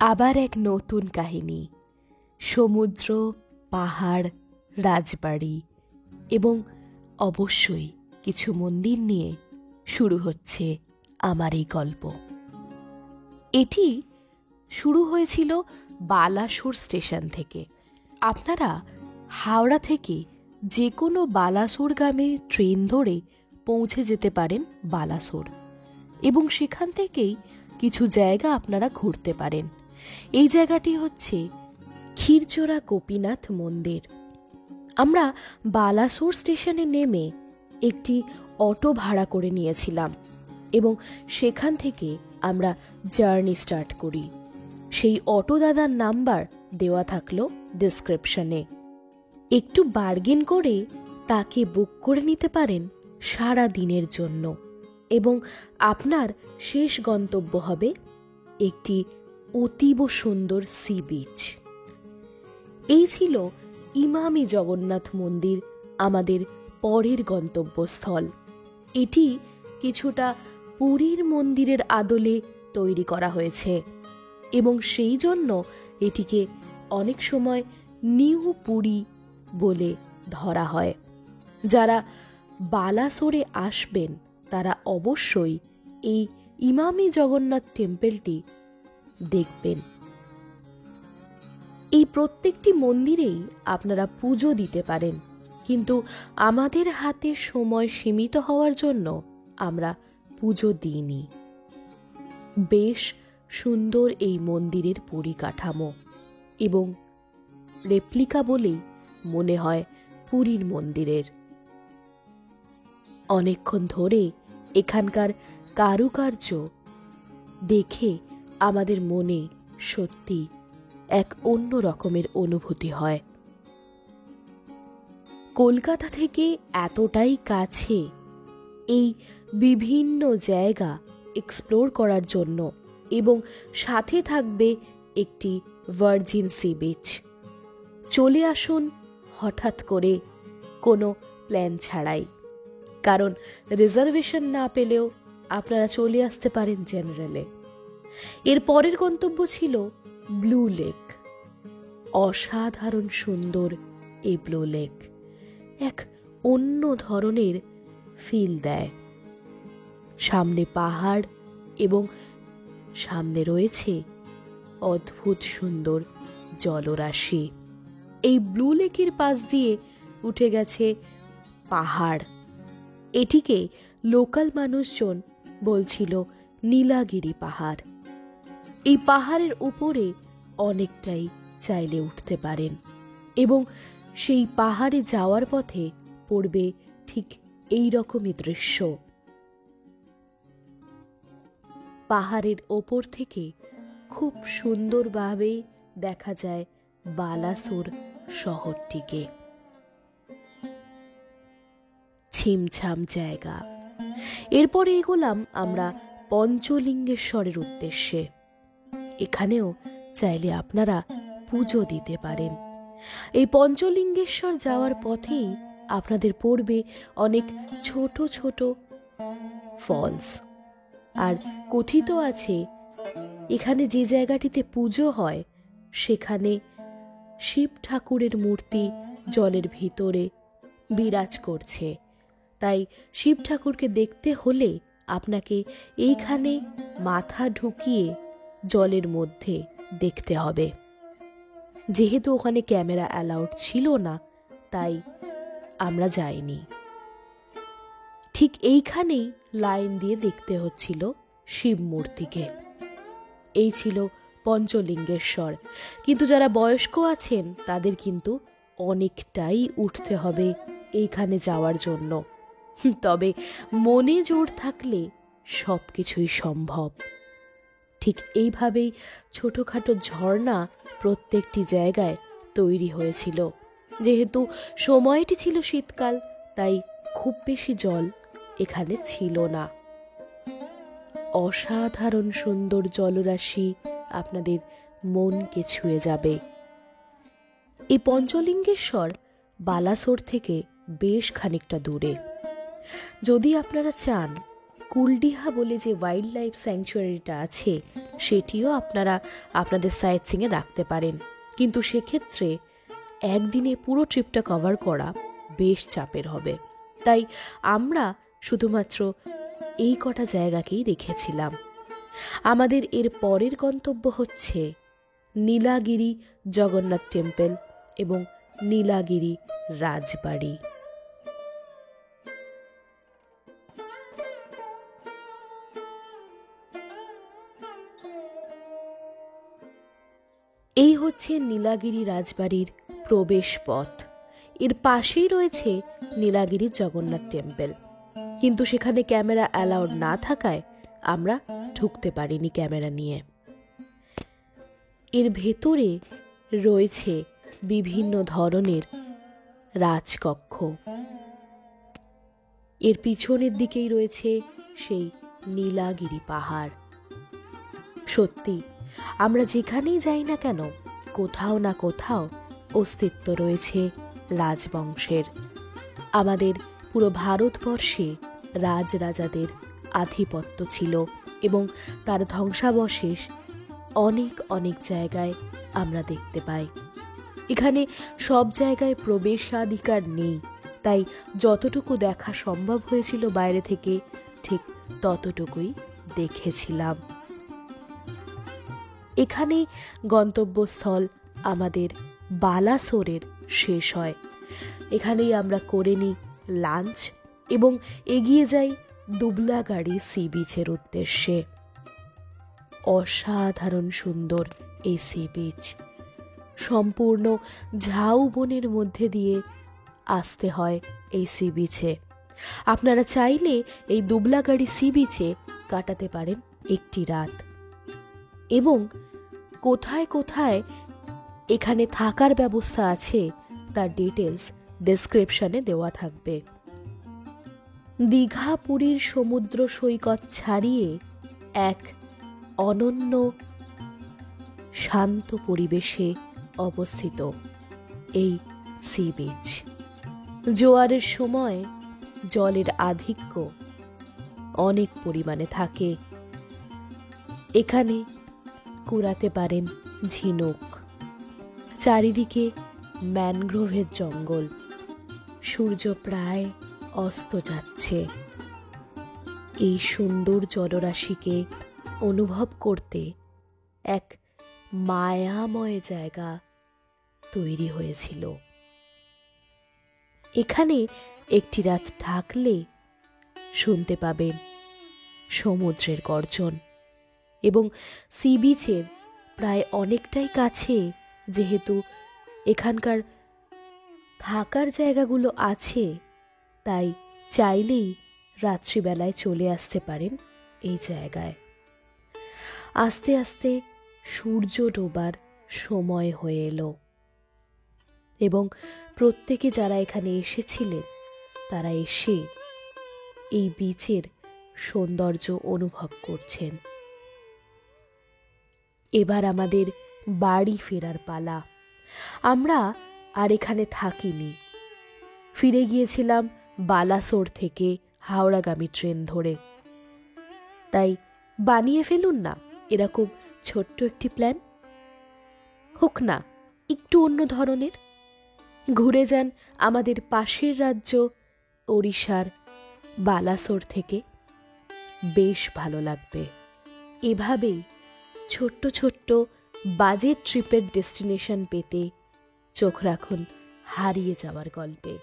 আবার এক নতুন কাহিনী। সমুদ্র, পাহাড়, রাজবাড়ি এবং অবশ্যই কিছু মন্দির নিয়ে শুরু হচ্ছে আমার এই গল্প। এটি শুরু হয়েছিল বালাসোর স্টেশন থেকে। আপনারা হাওড়া থেকে যে কোনো বালাসোরগামী ট্রেন ধরে পৌঁছে যেতে পারেন বালাসোর, এবং সেখান থেকেই কিছু জায়গা আপনারা ঘুরতে পারেন। এই জায়গাটি হচ্ছে ক্ষীরচোরা গোপীনাথ মন্দির। আমরা বালাসোর স্টেশনে নেমে একটি অটো ভাড়া করে নিয়েছিলাম এবং সেখান থেকে আমরা জার্নি স্টার্ট করি। সেই অটো দাদার নাম্বার দেওয়া থাকলো ডেসক্রিপশনে। একটু বার্গেন করে তাকে বুক করে নিতে পারেন সারা দিনের জন্য, এবং আপনার শেষ গন্তব্য হবে একটি অতীব সুন্দর সি বিচ। এই ছিল ইমামি জগন্নাথ মন্দির, আমাদের পরের গন্তব্যস্থল। এটি কিছুটা পুরীর মন্দিরের আদলে তৈরি করা হয়েছে এবং সেই জন্য এটিকে অনেক সময় নিউ পুরী বলে ধরা হয়। যারা বালাসোরে আসবেন তারা অবশ্যই এই ইমামি জগন্নাথ টেম্পলটি দেখবেন। এই প্রত্যেকটি মন্দিরেই আপনারা পুজো দিতে পারেন, কিন্তু আমাদের হাতে সময় সীমিত হওয়ার জন্য আমরা পুজো দিইনি। বেশ সুন্দর এই মন্দিরের পরিকাঠামো, এবং রেপ্লিকা বলেই মনে হয় পুরীর মন্দিরের। অনেকক্ষণ ধরে এখানকার কারুকার্য দেখে আমাদের মনে সত্যি এক অন্য রকমের অনুভূতি হয়। কলকাতা থেকে এতটাই কাছে এই বিভিন্ন জায়গা এক্সপ্লোর করার জন্য, এবং সাথে থাকবে একটি ভার্জিন সি বিচ। চলে আসুন হঠাৎ করে, কোনো প্ল্যান ছাড়াই, কারণ রিজার্ভেশন না পেলেও আপনারা চলে আসতে পারেন জেনারেলে। এর পরের গন্তব্য ছিল ব্লু লেক। অসাধারণ সুন্দর এই ব্লু লেক এক অন্য ধরনের ফিল দেয়। সামনে পাহাড় এবং সামনে রয়েছে অদ্ভুত সুন্দর জলরাশি। এই ব্লু লেকের পাশ দিয়ে উঠে গেছে পাহাড়। এটিকে লোকাল মানুষজন বলছিল নীলাগিরি পাহাড়। এই পাহাড়ের উপরে অনেকটাই চাইলে উঠতে পারেন, এবং সেই পাহাড়ে যাওয়ার পথে পড়বে ঠিক এই রকমই দৃশ্য। পাহাড়ের ওপর থেকে খুব সুন্দরভাবে দেখা যায় বালাসোর শহরটিকে। ছিমছাম জায়গা। এরপরে এগোলাম আমরা পঞ্চলিঙ্গেশ্বরের উদ্দেশ্যে। এখানেও চাইলে আপনারা পুজো দিতে পারেন। এই পঞ্চলিঙ্গেশ্বর যাওয়ার পথেই আপনাদের পড়বে অনেক ছোট ছোট ফলস। আর কথিত আছে এখানে যে জায়গাটিতে পুজো হয় সেখানে শিব ঠাকুরের মূর্তি জলের ভিতরে বিরাজ করছে। তাই শিব ঠাকুরকে দেখতে হলে আপনাকে এইখানে মাথা ঢুকিয়ে জলের মধ্যে দেখতে হবে। যেহেতু ওখানে ক্যামেরা অ্যালাউড ছিল না, তাই আমরা যাইনি। ঠিক এইখানেই লাইন দিয়ে দেখতে হচ্ছিল শিব মূর্তিকে। এই ছিল পঞ্চলিঙ্গেশ্বর। কিন্তু যারা বয়স্ক আছেন তাদের কিন্তু অনেকটাই উঠতে হবে এইখানে যাওয়ার জন্য। তবে মনে জোর থাকলে সব কিছুই সম্ভব। ঠিক এইভাবেই ছোটখাটো ঝর্ণা প্রত্যেকটি জায়গায় তৈরি হয়েছিল। যেহেতু সময়টি ছিল শীতকাল, তাই খুব বেশি জল এখানে ছিল না। অসাধারণ সুন্দর জলরাশি আপনাদের মনকে ছুঁয়ে যাবে। এই পঞ্চলিঙ্গেশ্বর বালাসোর থেকে বেশ খানিকটা দূরে। যদি আপনারা চান কুলডিহা বলে যে ওয়াইল্ড লাইফ স্যাংচুয়ারিটা আছে সেটিও আপনারা আপনাদের সাইট সিংয়ে রাখতে পারেন, কিন্তু সেক্ষেত্রে একদিনে পুরো ট্রিপটা কভার করা বেশ চাপের হবে। তাই আমরা শুধুমাত্র এই কটা জায়গাকেই রেখেছিলাম। আমাদের এর পরের গন্তব্য হচ্ছে নীলাগিরি জগন্নাথ টেম্পল এবং নীলাগিরি রাজবাড়ি। এই হচ্ছে নীলাগিরি রাজবাড়ির প্রবেশ পথ। এর পাশেই রয়েছে নীলাগিরি জগন্নাথ টেম্পল, কিন্তু সেখানে ক্যামেরা অ্যালাউড না থাকায় আমরা ঢুকতে পারিনি ক্যামেরা নিয়ে। এর ভেতরে রয়েছে বিভিন্ন ধরনের রাজকক্ষ। এর পিছনের দিকেই রয়েছে সেই নীলাগিরি পাহাড়। সত্যি আমরা যেখানেই যাই না কেন কোথাও না কোথাও অস্তিত্ব রয়েছে রাজবংশের। আমাদের পুরো ভারতবর্ষে রাজরাজাদের আধিপত্য ছিল এবং তার ধ্বংসাবশেষ অনেক অনেক জায়গায় আমরা দেখতে পাই। এখানে সব জায়গায় প্রবেশাধিকার নেই, তাই যতটুকু দেখা সম্ভব হয়েছিল বাইরে থেকে ঠিক ততটুকুই দেখেছিলাম। এখানে গন্তব্যস্থল আমাদের বালাসোরের শেষ হয়। এখানেই আমরা করে নিই লাঞ্চ এবং এগিয়ে যাই দুবলাগাড়ি সি বিচের উদ্দেশ্যে। অসাধারণ সুন্দর এই সি বিচ। সম্পূর্ণ ঝাউবনের মধ্যে দিয়ে আসতে হয় এই সি বিচে। আপনারা চাইলে এই দুবলাগাড়ি সি বিচে কাটাতে পারেন একটি রাত, এবং কোথায় কোথায় এখানে থাকার ব্যবস্থা আছে তার ডিটেলস ডেসক্রিপশনে দেওয়া থাকবে। দীঘা পুরীর সমুদ্র সৈকত ছাড়িয়ে এক অনন্য শান্ত পরিবেশে অবস্থিত এই সি বিচ। জোয়ারের সময় জলের আধিক্য অনেক পরিমাণে থাকে। এখানে কুড়াতে পারেন ঝিনুক। চারিদিকে ম্যানগ্রোভের জঙ্গল। সূর্য প্রায় অস্ত যাচ্ছে। এই সুন্দর জলরাশিকে অনুভব করতে এক মায়াময় জায়গা তৈরি হয়েছিল। এখানে একটি রাত থাকলে শুনতে পাবেন সমুদ্রের গর্জন, এবং সি বিচের প্রায় অনেকটাই কাছে যেহেতু এখানকার থাকার জায়গাগুলো আছে, তাই চাইলেই রাত্রিবেলায় চলে আসতে পারেন এই জায়গায়। আস্তে আস্তে সূর্য ডোবার সময় হয়ে এলো এবং প্রত্যেকে যারা এখানে এসেছিলেন তারা এসে এই বিচের সৌন্দর্য অনুভব করছেন। এবার আমাদের বাড়ি ফেরার পালা। আমরা আর এখানে থাকিনি, ফিরে গিয়েছিলাম বালাসোর থেকে হাওড়াগামী ট্রেন ধরে। তাই বানিয়ে ফেলুন না এরকম ছোট্ট একটি প্ল্যান, হোক না একটু অন্য ধরনের। ঘুরে যান আমাদের পাশের রাজ্য ওড়িশার বালাসোর থেকে, বেশ ভালো লাগবে। এভাবেই ছোট্ট ছোট্ট বাজেট ট্রিপের ডেস্টিনেশন পেতে চোখ রাখুন হারিয়ে যাওয়ার গল্পে।